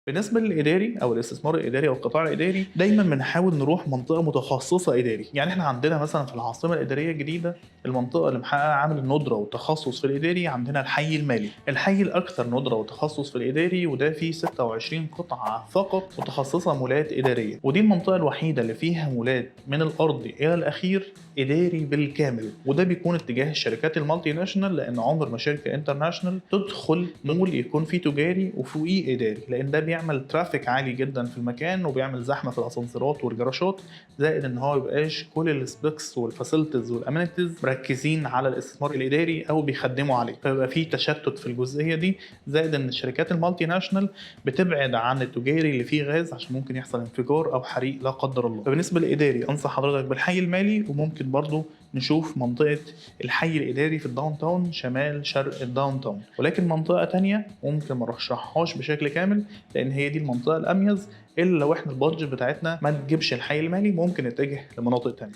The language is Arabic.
بالنسبة للإداري أو الاستثمار الإداري أو القطاع الإداري، دايمًا بنحاول نروح منطقة متخصصة إداري، يعني إحنا عندنا مثلًا في العاصمة الإدارية الجديدة المنطقة اللي محققة عامل الندرة والتخصص في الإداري عندنا الحي المالي، الحي الأكثر ندرة وتخصص في الإداري وده فيه 26 قطعة فقط متخصصة مولات إدارية، ودي المنطقة الوحيدة اللي فيها مولات من الأرضي إلى الأخير إداري بالكامل، وده بيكون اتجاه الشركات المالتي ناشونال لأن عمر ما شركة انترناشونال تدخل مول يكون فيه تجاري وفوقيه إداري، لأن ده بيعمل ترافيك عالي جدا في المكان وبيعمل زحمة في الأسانسيرات والجراشات، زائد إن هو ميبقاش كل السبيكس والفاسيلتيز والأمينيتيز مركزين على الاستثمار الإداري أو بيخدموا عليه، فيبقى فيه تشتت في الجزئية دي، زائد إن الشركات المالتي ناشونال بتبعد عن التجاري اللي فيه غاز عشان ممكن يحصل انفجار أو حريق لا قدر الله. فبالنسبة للإداري أنصح حضرتك بالحي المالي، وممكن برضو نشوف منطقة الحي الإداري في الداون تاون شمال شرق الداون تاون، ولكن منطقة تانية ممكن ما نرشحهاش بشكل كامل لأن هي دي المنطقة الأميز، إلا لو إحنا البادجت بتاعتنا ما تجيبش الحي المالي ممكن نتجه لمناطق تانية.